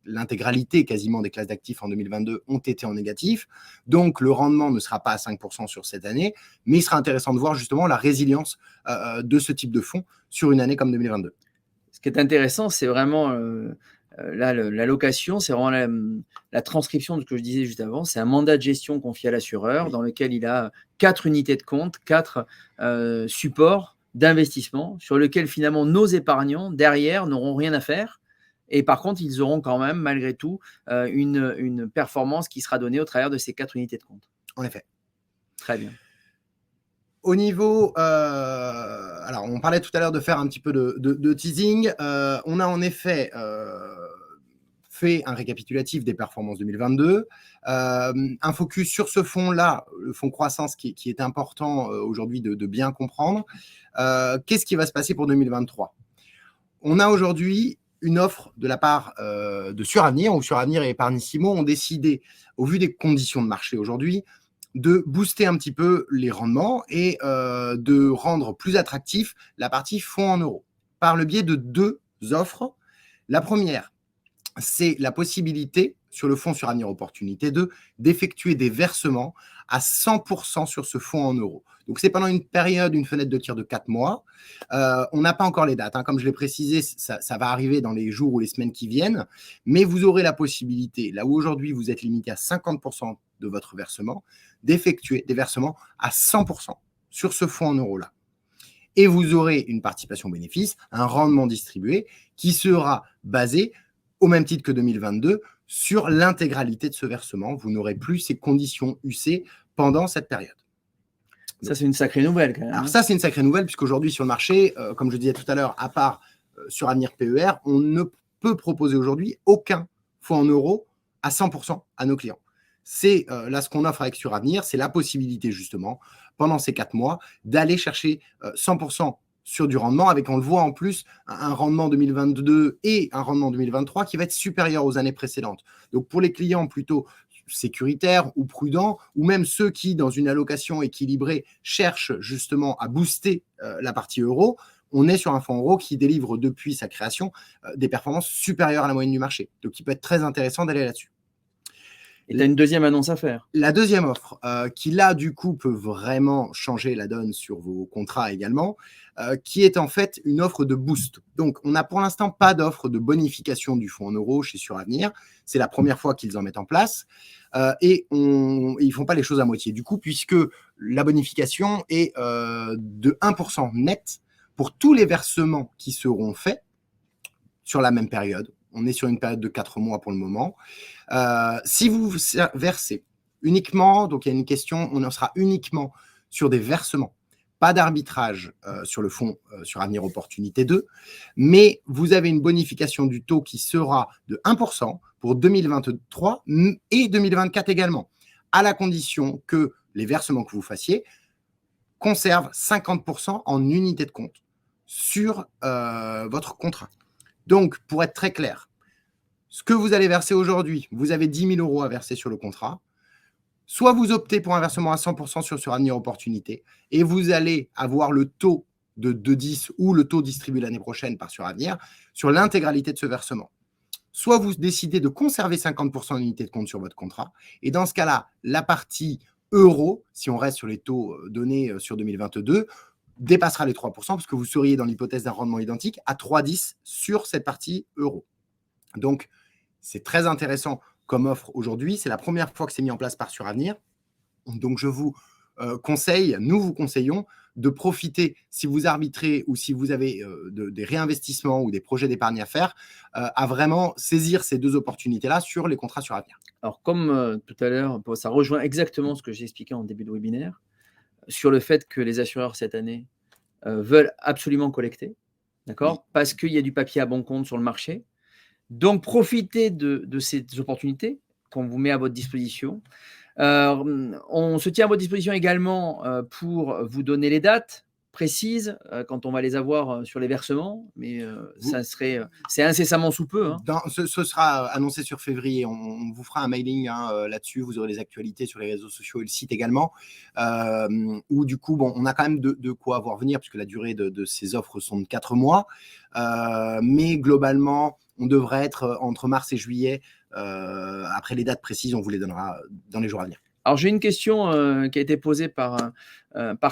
l'intégralité quasiment des classes d'actifs en 2022 ont été en négatif. Donc le rendement ne sera pas à 5% sur cette année, mais il sera intéressant de voir justement la résilience de ce type de fonds sur une année comme 2022. Ce qui est intéressant, c'est vraiment l'allocation, c'est vraiment la transcription de ce que je disais juste avant. C'est un mandat de gestion confié à l'assureur dans lequel il a 4 unités de compte, 4 supports d'investissement sur lequel finalement nos épargnants derrière n'auront rien à faire. Et par contre, ils auront quand même, malgré tout, une performance qui sera donnée au travers de ces 4 unités de compte. En effet. Très bien. Au niveau, alors on parlait tout à l'heure de faire un petit peu de teasing. On a en effet fait un récapitulatif des performances 2022. Un focus sur ce fonds-là, le fonds croissance qui est important aujourd'hui de bien comprendre. Qu'est-ce qui va se passer pour 2023? On a aujourd'hui une offre de la part de Suravenir, où Suravenir et Épargnissimo ont décidé, au vu des conditions de marché aujourd'hui, de booster un petit peu les rendements et de rendre plus attractif la partie fonds en euros par le biais de 2 offres. La première, c'est la possibilité sur le fonds Suravenir Opportunité 2 d'effectuer des versements à 100% sur ce fonds en euros. Donc, c'est pendant une période, une fenêtre de tir de 4 mois. On n'a pas encore les dates. Comme je l'ai précisé, ça va arriver dans les jours ou les semaines qui viennent. Mais vous aurez la possibilité, là où aujourd'hui vous êtes limité à 50% de votre versement, d'effectuer des versements à 100% sur ce fonds en euros-là. Et vous aurez une participation bénéfice, un rendement distribué qui sera basé, au même titre que 2022, sur l'intégralité de ce versement. Vous n'aurez plus ces conditions UC pendant cette période. Ça, c'est une sacrée nouvelle quand même. Alors ça, c'est une sacrée nouvelle puisqu'aujourd'hui sur le marché, comme je disais tout à l'heure, à part Suravenir PER, on ne peut proposer aujourd'hui aucun fonds en euros à 100% à nos clients. C'est là ce qu'on offre avec Suravenir, c'est la possibilité justement, pendant ces 4 mois, d'aller chercher 100% sur du rendement, avec, on le voit en plus, un rendement 2022 et un rendement 2023 qui va être supérieur aux années précédentes. Donc pour les clients plutôt sécuritaires ou prudents, ou même ceux qui, dans une allocation équilibrée, cherchent justement à booster la partie euro, on est sur un fonds euro qui délivre depuis sa création des performances supérieures à la moyenne du marché. Donc il peut être très intéressant d'aller là-dessus. Et tu as une deuxième annonce à faire. La deuxième offre, qui là, du coup, peut vraiment changer la donne sur vos contrats également, qui est en fait une offre de boost. Donc, on n'a pour l'instant pas d'offre de bonification du fonds en euros chez Suravenir. C'est la première fois qu'ils en mettent en place. Et ils ne font pas les choses à moitié, du coup, puisque la bonification est de 1% net pour tous les versements qui seront faits sur la même période. On est sur une période de 4 mois pour le moment. Si vous versez uniquement, donc il y a une question, on en sera uniquement sur des versements, pas d'arbitrage sur le fonds Suravenir Opportunité 2, mais vous avez une bonification du taux qui sera de 1% pour 2023 et 2024 également, à la condition que les versements que vous fassiez conservent 50% en unités de compte sur votre contrat. Donc, pour être très clair, ce que vous allez verser aujourd'hui, vous avez 10 000 € à verser sur le contrat. Soit vous optez pour un versement à 100% sur Suravenir Opportunité et vous allez avoir le taux de 2,10 ou le taux distribué l'année prochaine par Suravenir sur l'intégralité de ce versement. Soit vous décidez de conserver 50% d'unité de compte sur votre contrat et dans ce cas-là, la partie euro, si on reste sur les taux donnés sur 2022, dépassera les 3% parce que vous seriez dans l'hypothèse d'un rendement identique à 3,10 sur cette partie euro. Donc, c'est très intéressant comme offre aujourd'hui. C'est la première fois que c'est mis en place par Suravenir. Donc, je vous conseille, nous vous conseillons de profiter, si vous arbitrez ou si vous avez des réinvestissements ou des projets d'épargne à faire, à vraiment saisir ces deux opportunités-là sur les contrats Suravenir. Alors, comme tout à l'heure, ça rejoint exactement ce que j'ai expliqué en début de webinaire, sur le fait que les assureurs cette année veulent absolument collecter, d'accord, Oui. parce qu'il y a du papier à bon compte sur le marché. Donc, profitez de ces opportunités qu'on vous met à votre disposition. On se tient à votre disposition également pour vous donner les dates précises quand on va les avoir sur les versements, mais c'est incessamment sous peu. Hein. Ce sera annoncé sur février. On vous fera un mailing là-dessus. Vous aurez les actualités sur les réseaux sociaux et le site également. Où du coup, on a quand même de quoi voir venir puisque la durée de ces offres sont de 4 mois. Mais globalement, on devrait être entre mars et juillet. Après les dates précises, on vous les donnera dans les jours à venir. Alors, j'ai une question qui a été posée par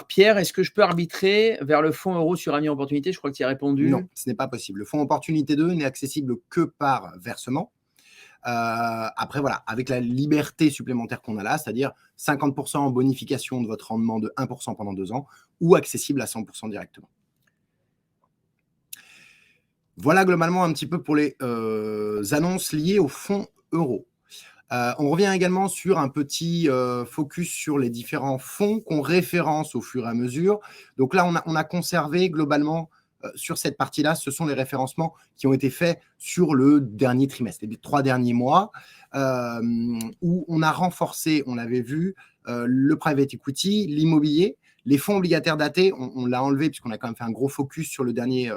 Pierre. Est-ce que je peux arbitrer vers le fonds euro Suravenir Opportunité? Je crois que tu y as répondu. Non, ce n'est pas possible. Le fonds Opportunité 2 n'est accessible que par versement. Après, voilà, avec la liberté supplémentaire qu'on a là, c'est-à-dire 50% en bonification de votre rendement de 1% pendant 2 ans ou accessible à 100% directement. Voilà globalement un petit peu pour les annonces liées au fonds euro. On revient également sur un petit focus sur les différents fonds qu'on référence au fur et à mesure. Donc là, on a conservé globalement sur cette partie-là, ce sont les référencements qui ont été faits sur le dernier trimestre, les 3 derniers mois, où on a renforcé, on l'avait vu, le private equity, l'immobilier, les fonds obligataires datés, on l'a enlevé puisqu'on a quand même fait un gros focus sur le dernier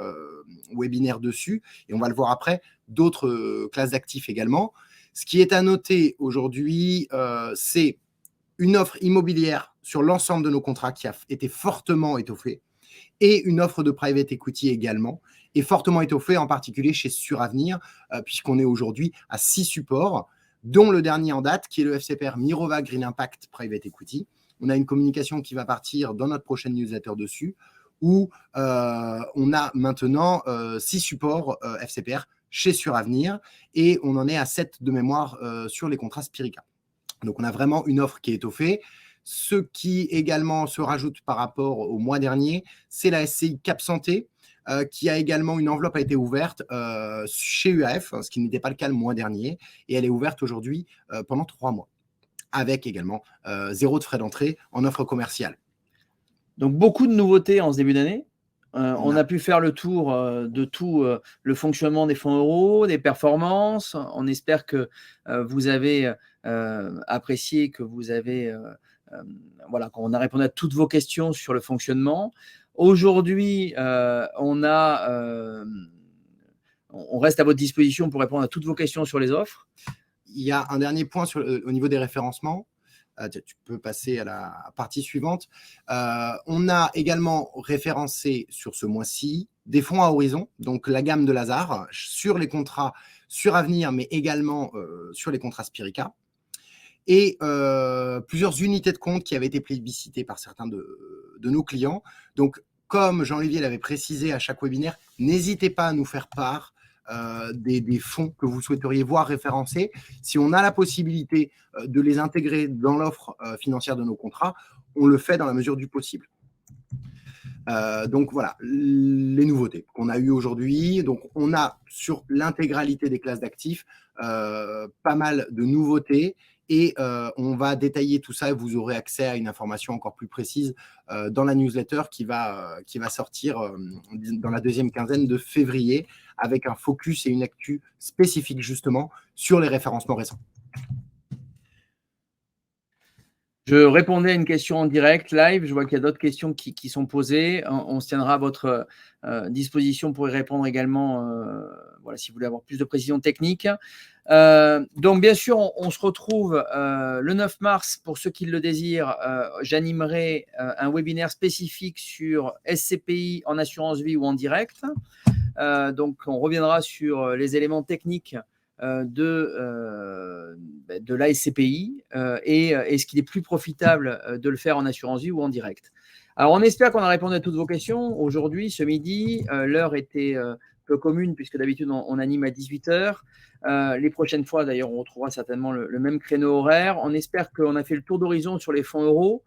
webinaire dessus, et on va le voir après, d'autres classes d'actifs également. Ce qui est à noter aujourd'hui, c'est une offre immobilière sur l'ensemble de nos contrats qui a été fortement étoffée et une offre de private equity également, et fortement étoffée en particulier chez Suravenir, puisqu'on est aujourd'hui à 6 supports, dont le dernier en date qui est le FCPR Mirova Green Impact Private Equity. On a une communication qui va partir dans notre prochaine newsletter dessus, où on a maintenant 6 supports FCPR chez Suravenir, et on en est à 7 de mémoire sur les contrats Spirica. Donc, on a vraiment une offre qui est étoffée. Ce qui également se rajoute par rapport au mois dernier, c'est la SCI Cap Santé, qui a également une enveloppe a été ouverte chez UAF, ce qui n'était pas le cas le mois dernier, et elle est ouverte aujourd'hui pendant 3 mois, avec également 0 de frais d'entrée en offre commerciale. Donc, beaucoup de nouveautés en ce début d'année. On a pu faire le tour de tout le fonctionnement des fonds euros, des performances. On espère que vous avez apprécié, que vous avez voilà, qu'on a répondu à toutes vos questions sur le fonctionnement. Aujourd'hui, on reste à votre disposition pour répondre à toutes vos questions sur les offres. Il y a un dernier point au niveau des référencements. Tu peux passer à la partie suivante. On a également référencé sur ce mois-ci des fonds à horizon, donc la gamme de Lazare, sur les contrats Suravenir, mais également sur les contrats Spirica, et plusieurs unités de compte qui avaient été plébiscitées par certains de nos clients. Donc, comme Jean-Olivier l'avait précisé à chaque webinaire, n'hésitez pas à nous faire part des fonds que vous souhaiteriez voir référencés. Si on a la possibilité de les intégrer dans l'offre financière de nos contrats, on le fait dans la mesure du possible. Donc voilà, les nouveautés qu'on a eues aujourd'hui. Donc on a sur l'intégralité des classes d'actifs pas mal de nouveautés Et on va détailler tout ça et vous aurez accès à une information encore plus précise dans la newsletter qui va sortir dans la deuxième quinzaine de février avec un focus et une actu spécifique justement sur les référencements récents. Je répondais à une question en direct, live. Je vois qu'il y a d'autres questions qui sont posées. On se tiendra à votre disposition pour y répondre également, voilà, si vous voulez avoir plus de précisions techniques. Donc, bien sûr, on se retrouve le 9 mars. Pour ceux qui le désirent, j'animerai un webinaire spécifique sur SCPI en assurance vie ou en direct. Donc, on reviendra sur les éléments techniques de la SCPI et est-ce qu'il est plus profitable de le faire en assurance vie ou en direct. Alors, on espère qu'on a répondu à toutes vos questions. Aujourd'hui, ce midi, l'heure était peu commune puisque d'habitude, on anime à 18h. Les prochaines fois, d'ailleurs, on retrouvera certainement le même créneau horaire. On espère qu'on a fait le tour d'horizon sur les fonds euros.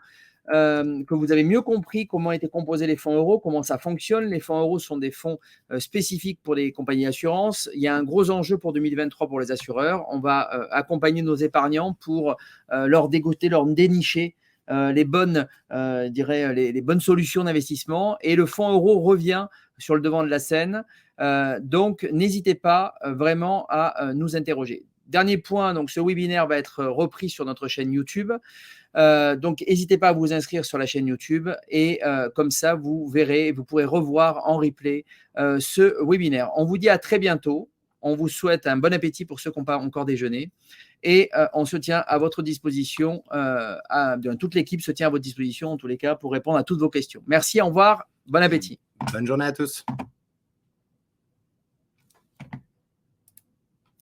Que vous avez mieux compris comment étaient composés les fonds euros, comment ça fonctionne. Les fonds euros sont des fonds spécifiques pour les compagnies d'assurance. Il y a un gros enjeu pour 2023 pour les assureurs. On va accompagner nos épargnants pour leur dégoter, leur dénicher les bonnes solutions d'investissement. Et le fonds euro revient sur le devant de la scène. Donc, n'hésitez pas vraiment à nous interroger. Dernier point, donc ce webinaire va être repris sur notre chaîne YouTube. Donc, n'hésitez pas à vous inscrire sur la chaîne YouTube et comme ça, vous verrez, vous pourrez revoir en replay ce webinaire. On vous dit à très bientôt. On vous souhaite un bon appétit pour ceux qui n'ont pas encore déjeuné et on se tient à votre disposition. Toute l'équipe se tient à votre disposition en tous les cas pour répondre à toutes vos questions. Merci, au revoir, bon appétit. Bonne journée à tous.